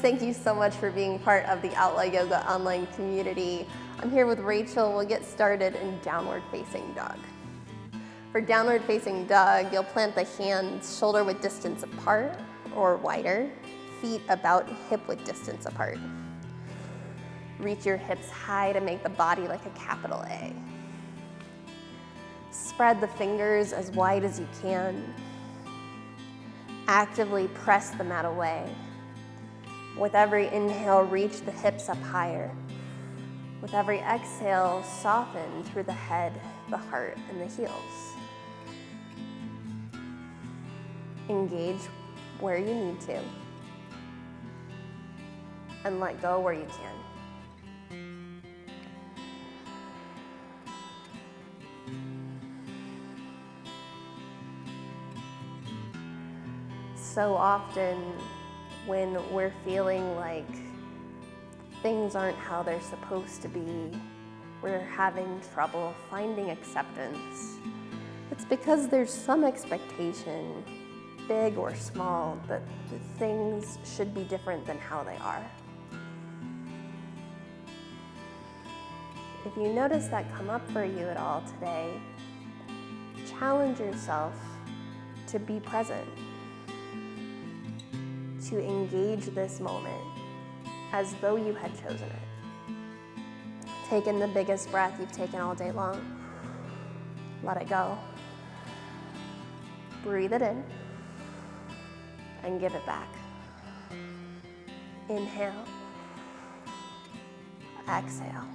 thank you so much for being part of the Outlaw Yoga online community. I'm here with Rachel. We'll get started in downward facing dog. For downward facing dog, you'll plant the hands shoulder width distance apart or wider, feet about hip width distance apart. Reach your hips high to make the body like a capital A. Spread the fingers as wide as you can. Actively press the mat away. With every inhale, reach the hips up higher. With every exhale, soften through the head, the heart, and the heels. Engage where you need to, and let go where you can. So often when we're feeling like things aren't how they're supposed to be, we're having trouble finding acceptance. It's because there's some expectation, big or small, that things should be different than how they are. If you notice that come up for you at all today, challenge yourself to be present, to engage this moment as though you had chosen it. Take in the biggest breath you've taken all day long. Let it go. Breathe it in and give it back. Inhale. Exhale.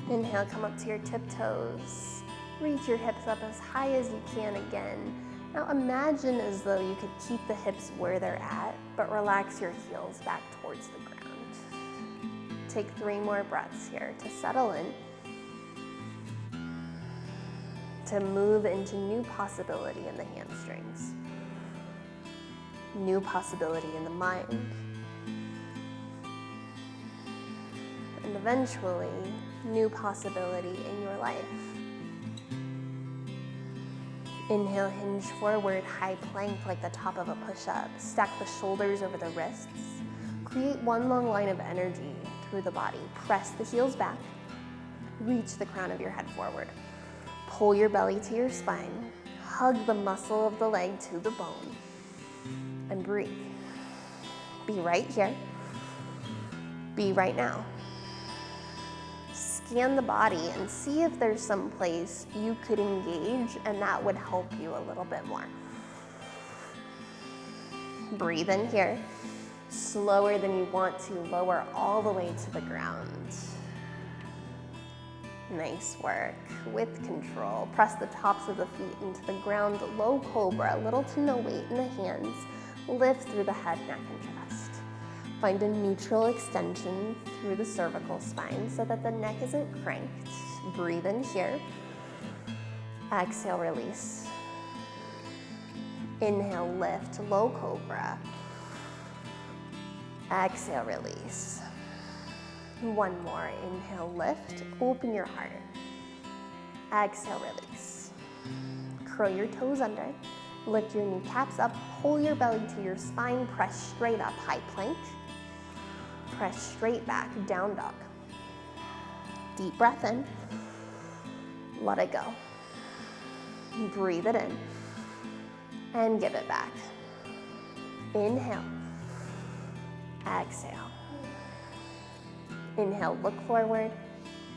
Inhale, come up to your tiptoes. Reach your hips up as high as you can again. Now imagine as though you could keep the hips where they're at, but relax your heels back towards the ground. Take 3 more breaths here to settle in, to move into new possibility in the hamstrings, new possibility in the mind, and eventually, new possibility in your life. Inhale, hinge forward, high plank like the top of a push-up. Stack the shoulders over the wrists. Create one long line of energy through the body. Press the heels back. Reach the crown of your head forward. Pull your belly to your spine. Hug the muscle of the leg to the bone. And breathe. Be right here. Be right now. Scan the body and see if there's some place you could engage and that would help you a little bit more. Breathe in here. Slower than you want to, lower all the way to the ground. Nice work. With control, press the tops of the feet into the ground, low cobra, little to no weight in the hands. Lift through the head, neck, and chest. Find a neutral extension through the cervical spine so that the neck isn't cranked. Breathe in here. Exhale, release. Inhale, lift, low cobra. Exhale, release. One more. Inhale, lift, open your heart. Exhale, release. Curl your toes under. Lift your kneecaps up, pull your belly to your spine, press straight up, high plank. Press straight back, down dog. Deep breath in. Let it go. Breathe it in. And give it back. Inhale. Exhale. Inhale, look forward.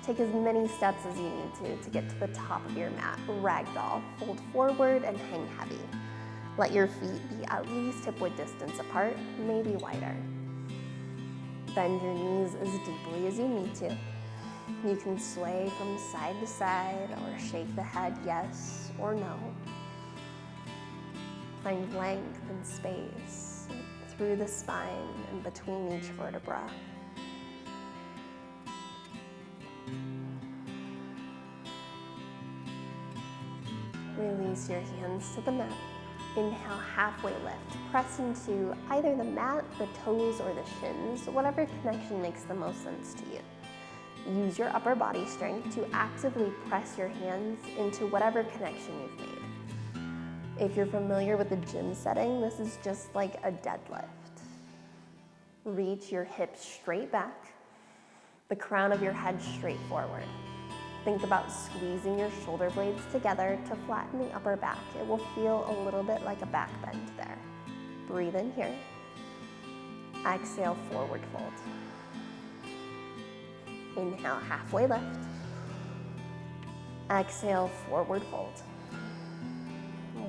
Take as many steps as you need to get to the top of your mat. Ragdoll, fold forward and hang heavy. Let your feet be at least hip width distance apart, maybe wider. Bend your knees as deeply as you need to. You can sway from side to side or shake the head yes or no. Find length and space through the spine and between each vertebra. Release your hands to the mat. Inhale, halfway lift. Press into either the mat, the toes, or the shins, whatever connection makes the most sense to you. Use your upper body strength to actively press your hands into whatever connection you've made. If you're familiar with the gym setting, this is just like a deadlift. Reach your hips straight back, the crown of your head straight forward. Think about squeezing your shoulder blades together to flatten the upper back. It will feel a little bit like a back bend there. Breathe in here. Exhale, forward fold. Inhale, halfway lift. Exhale, forward fold.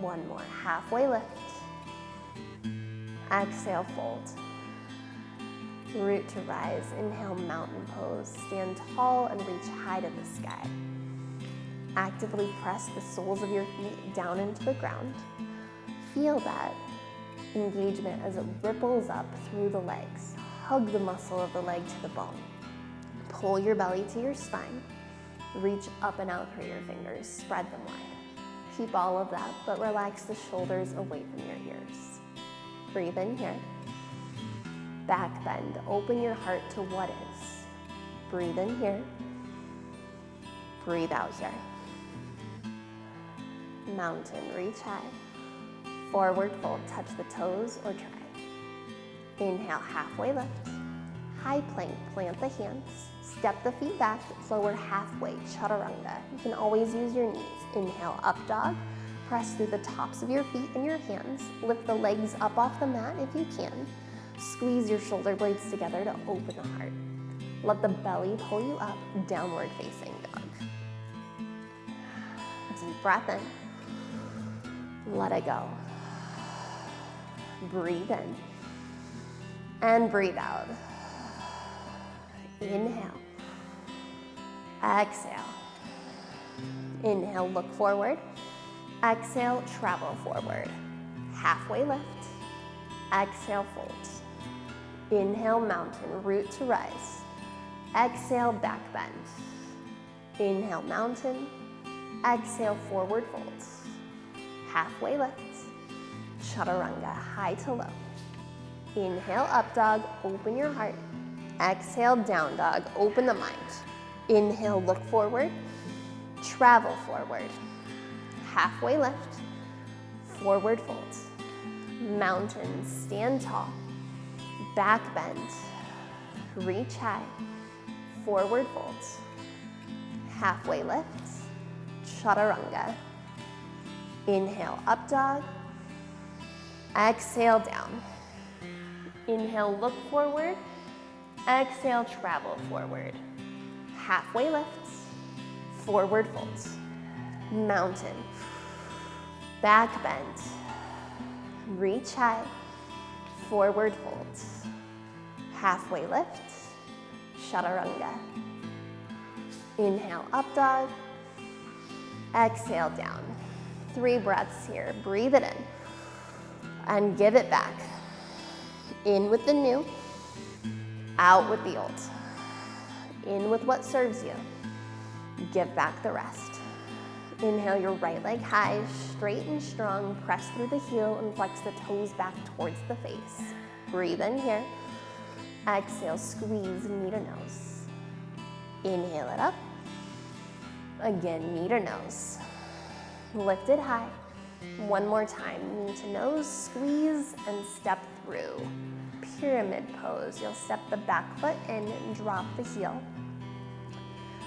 One more, halfway lift. Exhale, fold. Root to rise. Inhale, mountain pose. Stand tall and reach high to the sky. Actively press the soles of your feet down into the ground. Feel that engagement as it ripples up through the legs. Hug the muscle of the leg to the bone. Pull your belly to your spine. Reach up and out through your fingers. Spread them wide. Keep all of that, but relax the shoulders away from your ears. Breathe in here. Back bend. Open your heart to what is. Breathe in here. Breathe out here. Mountain, reach high. Forward fold, touch the toes or try. Inhale, halfway lift. High plank, plant the hands. Step the feet back, lower halfway, chaturanga. You can always use your knees. Inhale, up dog. Press through the tops of your feet and your hands. Lift the legs up off the mat if you can. Squeeze your shoulder blades together to open the heart. Let the belly pull you up, downward facing dog. Deep breath in. Let it go. Breathe in. And breathe out. Inhale. Exhale. Inhale, look forward. Exhale, travel forward. Halfway lift. Exhale, fold. Inhale, mountain, root to rise. Exhale, back bend. Inhale, mountain. Exhale, forward fold. Halfway lift. Chaturanga, high to low. Inhale, up dog, open your heart. Exhale, down dog, open the mind. Inhale, look forward. Travel forward. Halfway lift. Forward fold. Mountain, stand tall. Back bend. Reach high. Forward fold. Halfway lift. Chaturanga. Inhale, up dog. Exhale, down. Inhale, look forward. Exhale, travel forward. Halfway lifts. Forward folds. Mountain. Back bend. Reach high. Forward folds. Halfway lifts. Chaturanga. Inhale, up dog. Exhale, down. 3 breaths here. Breathe it in. And give it back. In with the new. Out with the old. In with what serves you. Give back the rest. Inhale your right leg high, straight and strong. Press through the heel and flex the toes back towards the face. Breathe in here. Exhale, squeeze knee to nose. Inhale it up. Again, knee to nose. Lift it high. One more time, knee to nose, squeeze and step through. Pyramid pose. You'll step the back foot in and drop the heel.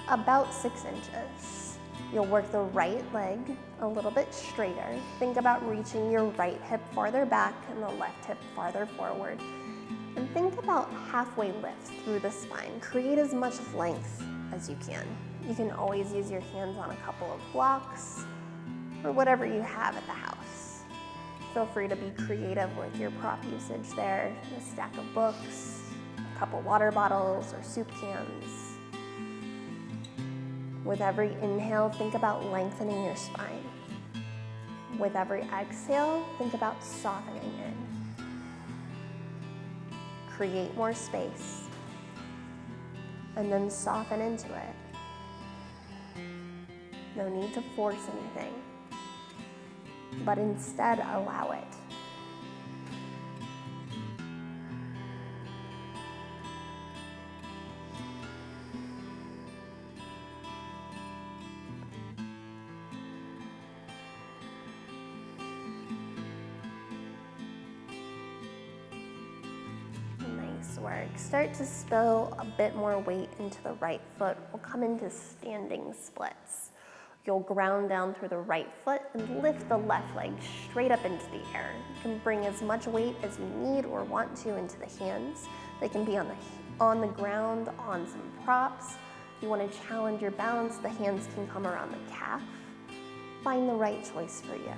About 6 inches. You'll work the right leg a little bit straighter. Think about reaching your right hip farther back and the left hip farther forward. And think about halfway lift through the spine. Create as much length as you can. You can always use your hands on a couple of blocks or whatever you have at the house. Feel free to be creative with your prop usage there. A stack of books, a couple water bottles or soup cans. With every inhale, think about lengthening your spine. With every exhale, think about softening in. Create more space, and then soften into it. No need to force anything, but instead allow it. work. Start to spill a bit more weight into the right foot. We'll come into standing splits. You'll ground down through the right foot and lift the left leg straight up into the air. You can bring as much weight as you need or want to into the hands. They can be on the ground, on some props. If you want to challenge your balance, the hands can come around the calf. Find the right choice for you.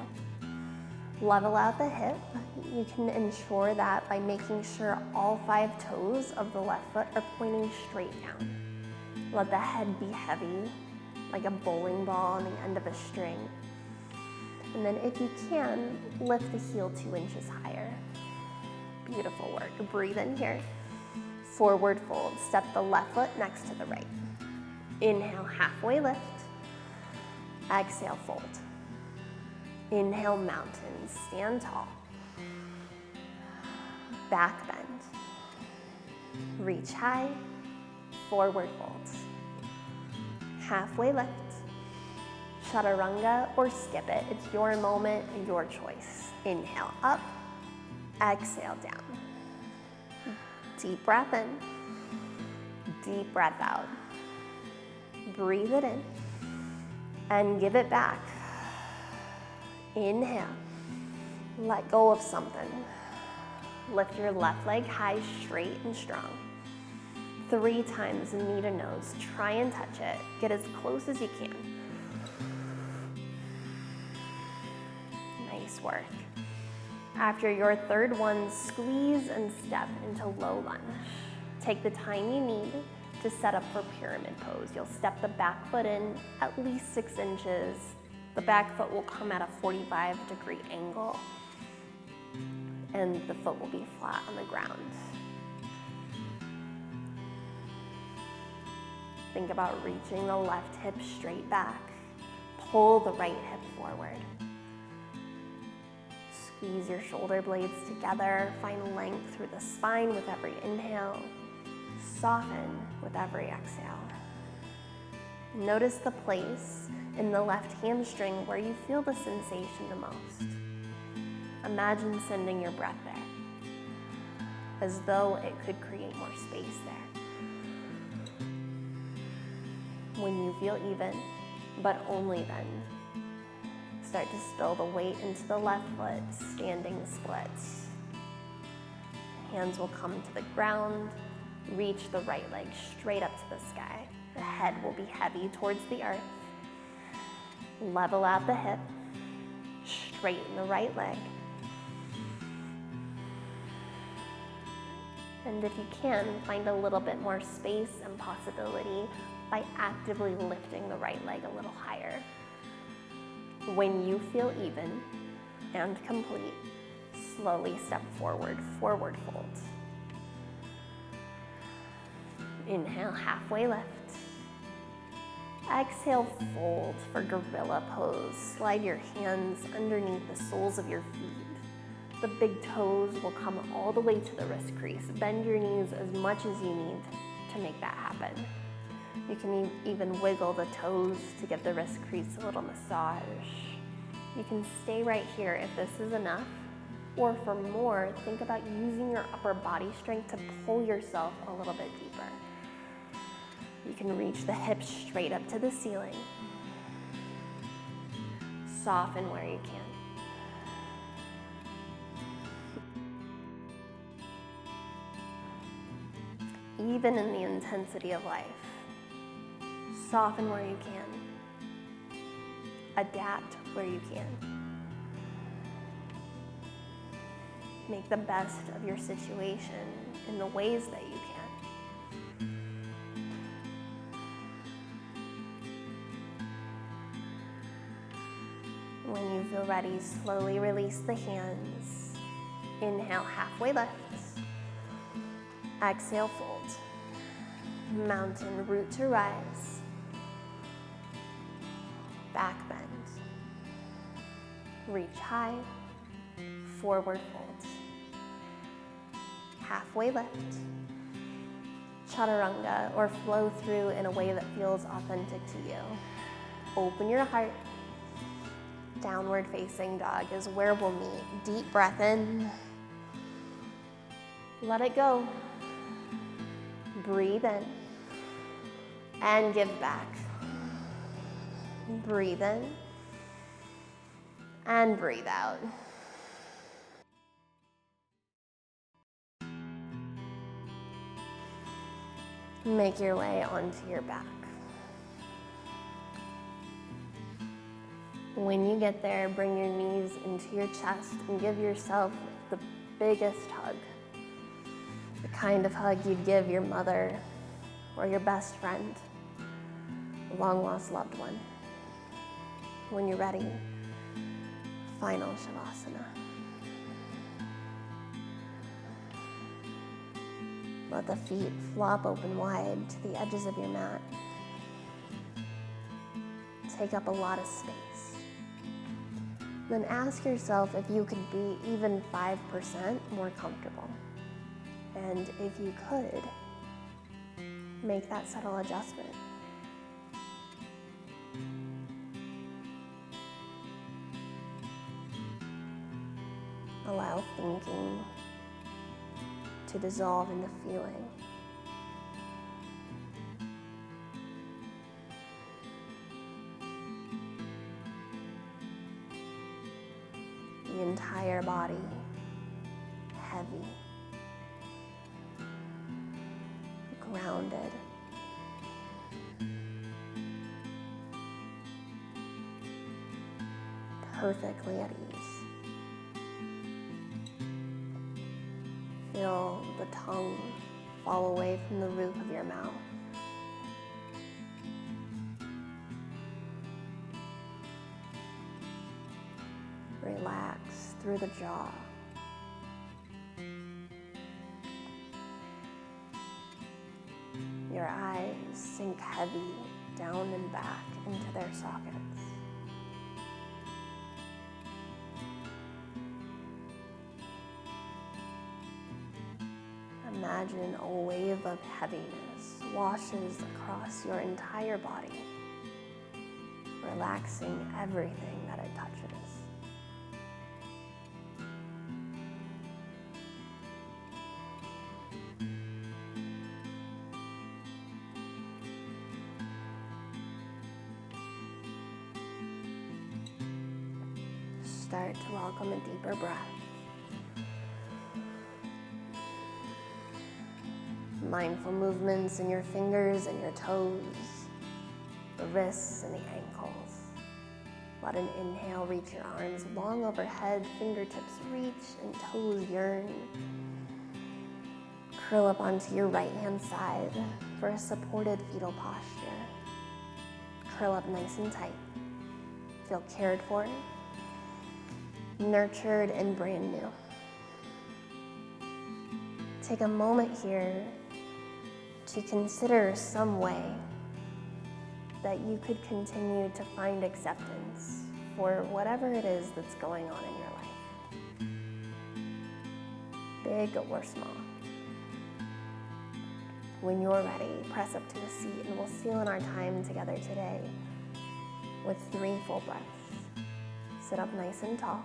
Level out the hip. You can ensure that by making sure all 5 toes of the left foot are pointing straight down. Let the head be heavy, like a bowling ball on the end of a string. And then if you can, lift the heel 2 inches higher. Beautiful work. Breathe in here. Forward fold. Step the left foot next to the right. Inhale, halfway lift. Exhale, fold. Inhale, mountain. Stand tall. Back bend. Reach high. Forward fold. Halfway lift. Chaturanga or skip it. It's your moment and your choice. Inhale up. Exhale down. Deep breath in. Deep breath out. Breathe it in. And give it back. Inhale. Let go of something. Lift your left leg high, straight and strong. 3 times, knee to nose. Try and touch it. Get as close as you can. Nice work. After your third one, squeeze and step into low lunge. Take the time you need to set up for pyramid pose. You'll step the back foot in at least 6 inches. The back foot will come at a 45-degree angle, and the foot will be flat on the ground. Think about reaching the left hip straight back. Pull the right hip forward. Squeeze your shoulder blades together. Find length through the spine with every inhale. Soften with every exhale. Notice the place in the left hamstring where you feel the sensation the most. Imagine sending your breath there, as though it could create more space there. When you feel even, but only then, start to spill the weight into the left foot, standing splits. Hands will come to the ground. Reach the right leg straight up to the sky. The head will be heavy towards the earth. Level out the hip. Straighten the right leg. And if you can, find a little bit more space and possibility by actively lifting the right leg a little higher. When you feel even and complete, slowly step forward, forward fold. Inhale, halfway lift. Exhale, fold for gorilla pose. Slide your hands underneath the soles of your feet. The big toes will come all the way to the wrist crease. Bend your knees as much as you need to make that happen. You can even wiggle the toes to give the wrist crease a little massage. You can stay right here if this is enough, or for more, think about using your upper body strength to pull yourself a little bit deeper. You can reach the hips straight up to the ceiling. Soften where you can. Even in the intensity of life, soften where you can. Adapt where you can. Make the best of your situation in the ways that you can. When you feel ready, slowly release the hands. Inhale, halfway lift. Exhale, fold. Mountain, root to rise. Back bend. Reach high. Forward fold. Halfway lift. Chaturanga, or flow through in a way that feels authentic to you. Open your heart. Downward facing dog is where we'll meet. Deep breath in. Let it go. Breathe in and give back. Breathe in and breathe out. Make your way onto your back. When you get there, bring your knees into your chest and give yourself the biggest hug. The kind of hug you'd give your mother or your best friend, a long-lost loved one. When you're ready, final Shavasana. Let the feet flop open wide to the edges of your mat. Take up a lot of space. Then ask yourself if you could be even 5% more comfortable. And if you could, make that subtle adjustment. Allow thinking to dissolve into feeling. The entire body heavy, grounded, perfectly at ease. Feel the tongue fall away from the roof of your mouth. Relax through the jaw. Your eyes sink heavy down and back into their sockets. Imagine a wave of heaviness washes across your entire body, relaxing everything that it touches. Start to welcome a deeper breath. Mindful movements in your fingers and your toes, the wrists and the ankles. Let an inhale reach your arms long overhead, fingertips reach and toes yearn. Curl up onto your right hand side for a supported fetal posture. Curl up nice and tight. Feel cared for, nurtured, and brand new. Take a moment here to consider some way that you could continue to find acceptance for whatever it is that's going on in your life, big or small. When you're ready, press up to a seat and we'll seal in our time together today with 3 full breaths. Sit up nice and tall.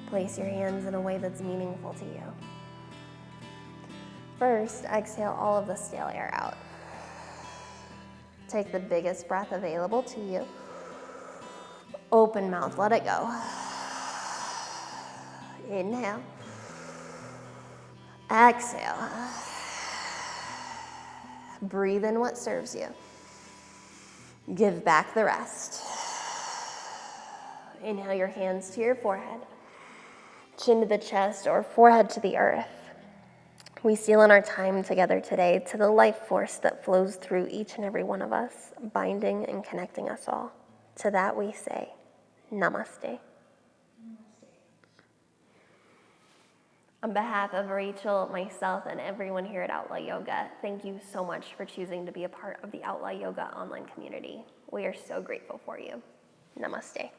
Place your hands in a way that's meaningful to you. First, exhale all of the stale air out. Take the biggest breath available to you. Open mouth, let it go. Inhale. Exhale. Breathe in what serves you. Give back the rest. Inhale your hands to your forehead. Chin to the chest or forehead to the earth. We seal in our time together today to the life force that flows through each and every one of us, binding and connecting us all. To that we say, Namaste. On behalf of Rachel, myself, and everyone here at Outlaw Yoga, thank you so much for choosing to be a part of the Outlaw Yoga online community. We are so grateful for you. Namaste.